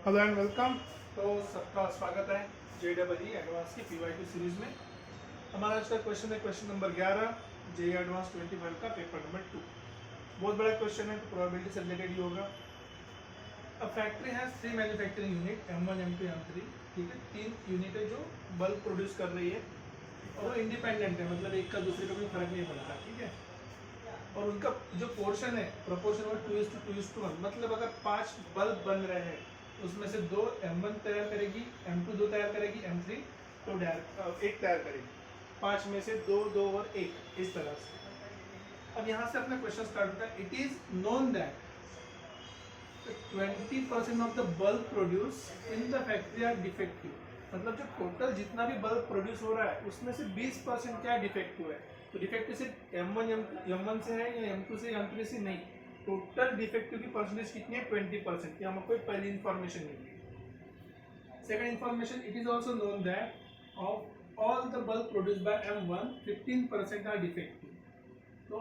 Hello and welcome. तो सबका स्वागत है JEE एडवांस की PY2 सीरीज में। हमारा आज का क्वेश्चन है क्वेश्चन नंबर 11 JEE एडवांस 25 का पेपर नंबर 2। बहुत बड़ा क्वेश्चन है तो प्रोबेबिलिटी से रिलेटेड ही होगा। अब factory has 3 manufacturing unit M1 M2 M3। ठीक है, 3 यूनिट है जो बल्ब प्रोड्यूस कर रही है और वो इंडिपेंडेंट है, मतलब एक का दूसरे का कोई फर्क नहीं पड़ता। ठीक है, और उनका जो पोर्शन है प्रोपोर्शन वो 2:1, मतलब अगर 5 बल्ब बन रहे हैं उसमें से 2 M1 तैयार करेगी, M2 2 तैयार करेगी, M3 1 तैयार करेगी। 5 में से 2 2 और 1, इस तरह से। अब यहाँ से अपना क्वेश्चन स्टार्ट होता है। It is known that 20% of the bulb produce in the factory are defective, मतलब जो टोटल जितना भी बल्ब प्रोड्यूस हो रहा है उसमें से 20% क्या डिफेक्टिव है। तो डिफेक्टिव सिर्फ M1 से है या M2 से या M3 से नहीं, टोटल डिफेक्टिव की परसेंटेज कितनी है 20%। ये हमको पहली इंफॉर्मेशन मिली। Second information, it is also known that of all the bulb produce by M1 15% are defective. तो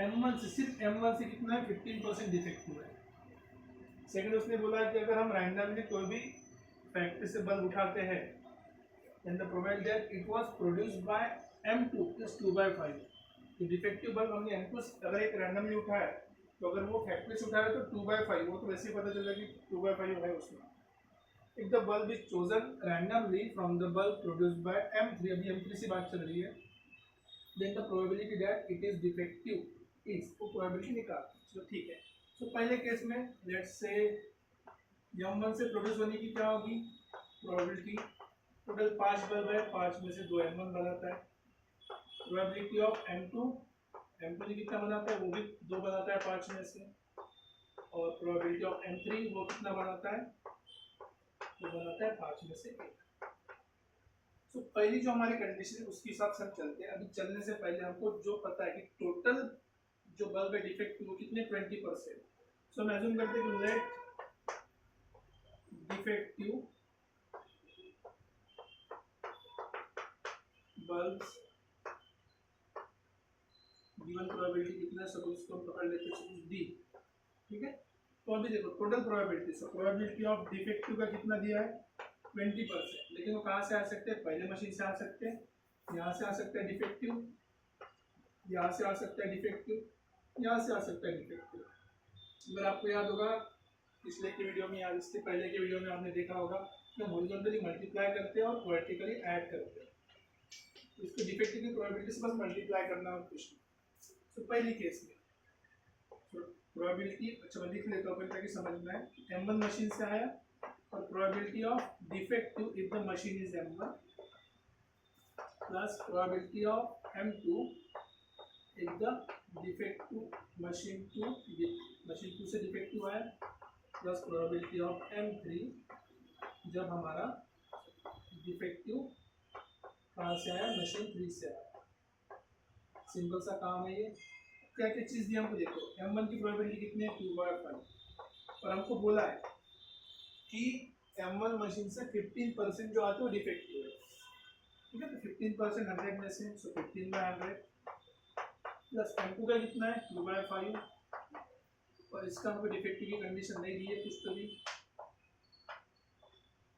M1 से सिर्फ M1 से कितना है 15% डिफेक्टिव है। सेकंड उसने बोला कि अगर हम रैंडमली कोई भी फैक्ट्री से बल्ब उठाते हैं then the probability that it was produced by M2 is 2/5। तो डिफेक्टिव बल्ब हमने M2 अगर एक रैंडमली उठाया तो अगर वो फैक्ट्री से उठा रहे तो 2/5, वो तो वैसे ही पता चल कि 2/5 है उसमें। If the bulb is chosen randomly from the bulb produced by M3, अभी M3 से बात चल रही है, then the probability that it is defective is, वो probability निकाल। तो ठीक है, तो पहले केस में लेट्स से M1 से प्रोड्यूस होने की क्या होगी प्रोबेबिलिटी। टोटल 5 बल्ब है, 5 में से 2 M1 बनाता है। प्रोबेबिलिटी ऑफ M2 ने कितना बनाता है, वो भी 2 बनाता है 5 में से। और प्रोबेबिलिटी ऑफ M3 वो कितना बनाता है, वो बनाता है 5 में से 1। तो पहली जो हमारी कंडीशन है उसके हिसाब से हम चलते हैं। अभी चलने से पहले हमको जो पता है कि टोटल जो बल्ब है डिफेक्टिव वो कितने 20%। सो हम एज्यूम करते हैं कि let defective bulbs given probability कितना, सपोज इसको हम पकड़ लेते हैं सपोज D। ठीक है, तो अभी देखो total probability, so probability of defective का कितना दिया है 20%। लेकिन वो कहाँ से आ सकते हैं, पहले मशीन से आ सकते हैं, यहाँ से आ सकता है डिफेक्टिव, यहाँ से आ सकता है डिफेक्टिव, यहाँ से आ सकता है डिफेक्टिव। अगर आपको याद होगा पिछले की वीडियो में या इसके पहले की वीडियो में आपने देखा होगा कि हम हॉरिजॉन्टली मल्टीप्लाई करते हैं और वर्टिकली ऐड करते हैं। तो इसको डिफेक्टिव की प्रोबेबिलिटी से बस मल्टीप्लाई करना और कुछ नहीं। तो पहली केस में प्रोबेबिलिटी, अच्छा मैं लिख लेता हूँ फिर ताकि समझना है। M1 मशीन से आया और probability of defective if the machine is M1 plus probability of M2 if the defective machine 2 से डिफेक्टिव आया प्लस प्रोबेबिलिटी ऑफ M3 जब हमारा डिफेक्टिव कहाँ से आया, मशीन 3 से आया। सिंपल सा काम है ये। क्या क्या चीज़ दी हमको, देखो M1 की प्रोबेबिलिटी कितनी है 2/5 और हमको बोला है कि M1 मशीन से 15% जो आते हैं वो डिफेक्टिव है। ठीक है, तो 15% 100 में से, सो 15/100 प्लस M2 का कितना है 2/5 और इसका हमको डिफेक्टिव की कंडीशन नहीं दी है कुछ तो भी।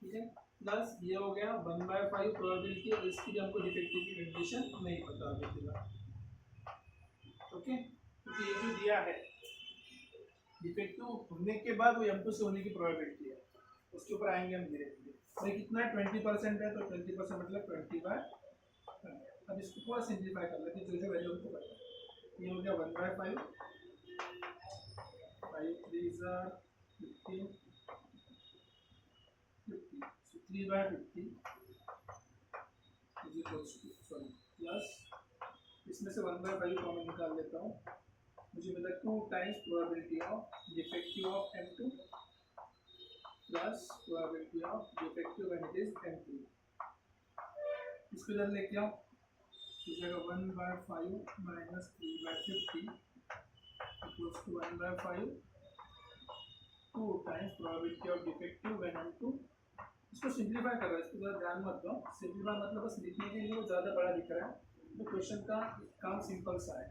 ठीक है, प्लस ये हो गया 1/5 प्रोबेबिलिटी और इसकी भी हमको डिफेक्टिव की कंडीशन नहीं पता अभी फिलहाल। ओके, क्योंकि ये जो दिया है डिफेक्टिव होने के बाद वो M2 से होने की प्रोबेबिलिटी है, उसके ऊपर आएंगे हम धीरे धीरे। और कितना है 20% है, तो 20% मतलब 20/100। अब इसको थोड़ा सिंप्लीफाई कर लेते हैं जैसे वैल्यू हमको पता है। ये हो गया 1/5, 5 3 15 50, so 3/50 is equals to, sorry plus इसमें से 1/5 कॉमन निकाल लेता हूँ, मुझे मिला 2 times probability of defective of M2 plus probability of defective when it is M3। इसको इधर लेके आओ, इस जगह 1/5 minus 3/50 equals to 1/5 2 times probability of defective when M2। इसको सिंप्लीफाई कर रहा है, इसको ज़्यादा ध्यान मत दो। सिंप्लीफाई मतलब बस लिखने के लिए वो ज़्यादा बड़ा दिख रहा है, तो क्वेश्चन का काम सिंपल सा है।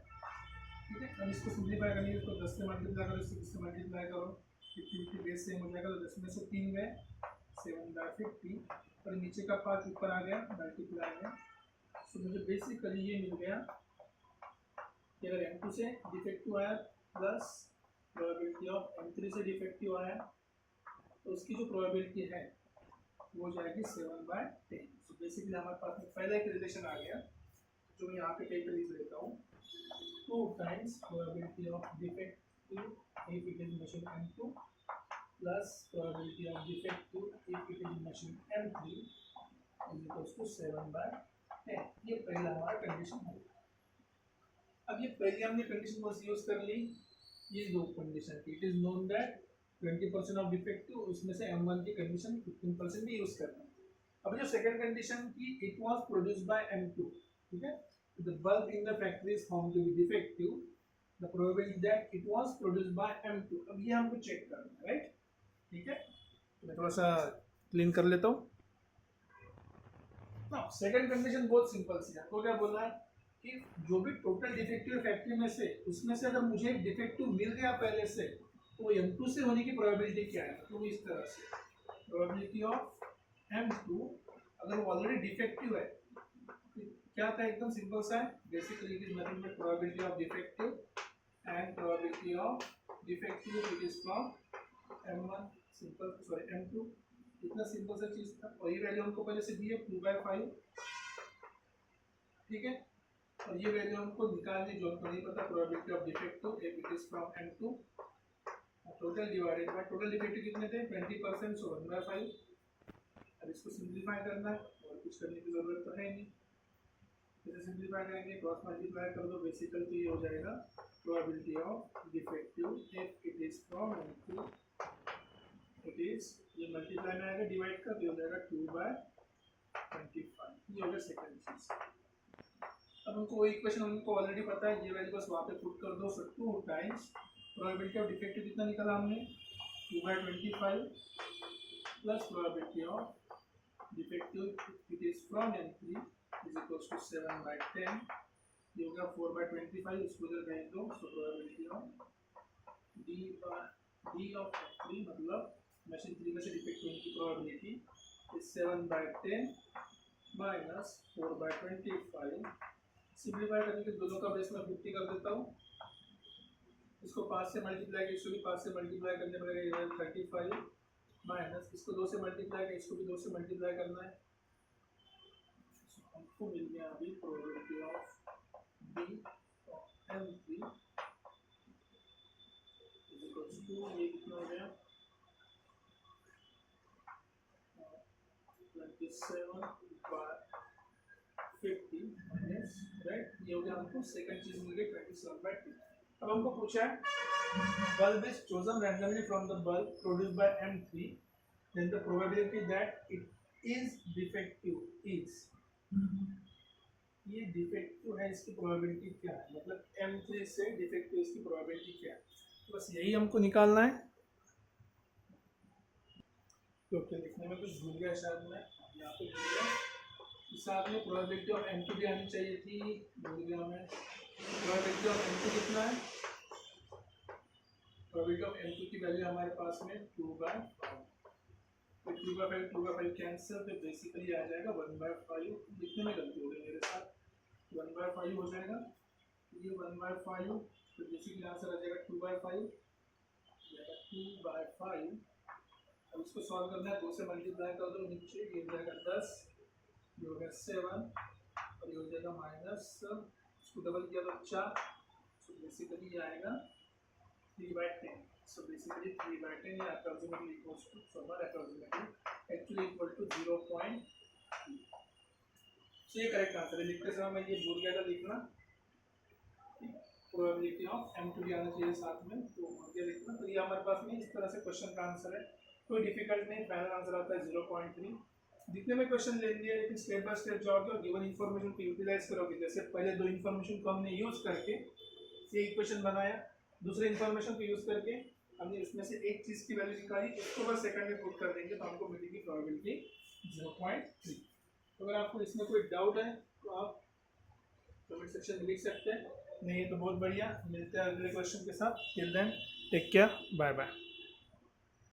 ठीक है, अब इसको सिंप्लीफाई करने के लिए इसको 10 से मल्टीप्लाई करो, 6 से मल्टीप्लाई करो, 15 की बेस बेस सेम हो जाएगा, तो 10 में से 3 गए 7/50 और नीचे का 5 ऊपर आ गया मल्टीप्लाई में। तो मुझे बेसिकली ये मिल गया कि अगर M2 से डिफेक्टिव आया प्लस प्रोबेबिलिटी ऑफ M3 से डिफेक्टिव आया तो उसकी जो प्रोबेबिलिटी है वो जाएगी 7/10। तो बेसिकली हमारे पास में पहला एक रिलेशन आ गया जो मैं यहाँ पे कहीं पे लिख लेता हूँ, 2 times probability of defective if it is machine M2 plus probability of defective if it is machine M3 is equals to 7/10। ये पहला हमारा कंडीशन है। अब ये पहले हमने कंडीशन को यूज कर ली, ये दो कंडीशन की, it is known that 20% of defective, उसमें से M1 की कंडीशन 15% भी यूज करना है। अब जो सेकंड कंडीशन की, it was produced by M2, ठीक है, the bulb in the factory is found to be defective, the probability that it was produced by M2। अब ये हमको चेक करना है, राइट, ठीक है। तो मैं थोड़ा सा क्लीन कर लेता हूँ। ना सेकंड कंडीशन बहुत सिंपल सी है, आपको क्या बोलना है कि जो भी टोटल डिफेक्टिव फैक्ट्री में से, उसमें से अगर मुझे डिफेक्टिव मिल गया पहले से, तो M2 से होने की प्रोबेबिलिटी क्या है, तो इस तरह से प्रोबेबिलिटी ऑफ M2 अगर वो ऑलरेडी डिफेक्टिव है क्या था, एकदम सिंपल सा है, basically it is nothing but probability of defective and probability of defective it is from M1 simple M2, इतना सिंपल सा चीज था। और ये वैल्यू हमको पहले से दी है 2/5, ठीक है, और ये वैल्यू हमको निकालनी जो हमको नहीं पता, probability of defective if it is from M2 total divided by total defective कितने थे 20%, सो 1/5। अब इसको सिंप्लीफाई करना है और कुछ करने की जरूरत तो है नहीं, इसे सिंप्लीफाई करेंगे, क्रॉस मल्टीप्लाई कर दो, बेसिकली तो ये हो जाएगा probability of defective if it is from M2 it is, ये मल्टीप्लाई में आएगा डिवाइड कर, ये हो जाएगा 2/25। ये हो गया सेकंड चीज। अब उनको वही इक्वेशन उनको ऑलरेडी पता है, ये वैल्यू बस वहाँ पे पुट कर दो। सो 2 टाइम्स प्रोबेबिलिटी ऑफ डिफेक्टिव कितना निकाला हमने 2/25 plus probability of defective it is from M3 is equals to 7/10। ये हो गया 4/25, उसको इधर भेज दो। So probability of D of M3 मतलब मशीन 3 में से डिफेक्ट होने की प्रोबेबिलिटी इज 7/10 माइनस 4/25। सिंप्लीफाई करने के दोनों का बेस में 50 कर देता हूँ, इसको 5 से मल्टीप्लाई, इसको भी 5 से मल्टीप्लाई करने पड़ेगा, 35 माइनस इसको 2 से मल्टीप्लाई कर, इसको भी 2 से मल्टीप्लाई करना है। हमको मिल गया अभी probability of D of M3 equals to, ये कितना हो गया 27/50 माइनस, राइट, ये हो गया हमको सेकंड चीज मिल गई 27/2। अब हमको पूछा है bulb is chosen randomly from the bulb produced by M3, then the probability that it is defective is, ये डिफेक्टिव है, इसकी प्रोबेबिलिटी क्या है, मतलब M3 से डिफेक्टिव इसकी प्रोबेबिलिटी क्या है, तो बस यही हमको निकालना है। क्योंकि लिखने में कुछ भूल गया शायद मैं, यहाँ पे भूल गया, इस साथ में प्रोबेबिलिटी ऑफ M2 भी आनी चाहिए थी, भूल गया मैं। प्रोबेबिलिटी ऑफ M2 कितना है, प्रोबेबिलिटी ऑफ M2 की वैल्यू हमारे पास में 2/5, तो 2/5 कैंसिल, तो बेसिकली आ जाएगा 1/5। लिखने में गलती हो गई मेरे साथ, 1/5 हो जाएगा, ये 1/5, तो बेसिकली आंसर आ जाएगा 2/5, 2/5। अब इसको सॉल्व करना है, 2 से मल्टीप्लाई कर दो नीचे, ये हो जाएगा 10, ये हो गया 7 और ये हो जाएगा माइनस, इसको डबल किया तो 4, तो बेसिकली ये आएगा 3/10। So basically 3/10 या approximately equals to, somewhere approximately actually equal to 0.3। so ये करेक्ट आंसर है। लिखते समय मैं ये भूल गया था लिखना, प्रोबेबिलिटी ऑफ M2 भी आना चाहिए साथ में, तो ये लिखना। तो ये हमारे पास में इस तरह से क्वेश्चन का आंसर है, कोई डिफिकल्ट नहीं, फाइनल आंसर आता है 0.3। जितने में क्वेश्चन ले लिए, लेकिन स्टेप बाय स्टेप जाओगे और गिवन इन्फॉर्मेशन को यूटिलाइज करोगे, जैसे पहले 2 इन्फॉर्मेशन को हमने यूज करके ये इक्वेशन बनाया, दूसरे इन्फॉर्मेशन को यूज करके हमने इसमें से एक चीज की वैल्यू निकाली, इसको बस सेकंड में पुट कर देंगे तो हमको मिलेगी प्रोबेबिलिटी 0.3। तो अगर आपको इसमें कोई डाउट है तो आप कमेंट सेक्शन में लिख सकते हैं, नहीं तो बहुत बढ़िया, मिलते हैं अगले क्वेश्चन के साथ। Till then take care, bye bye.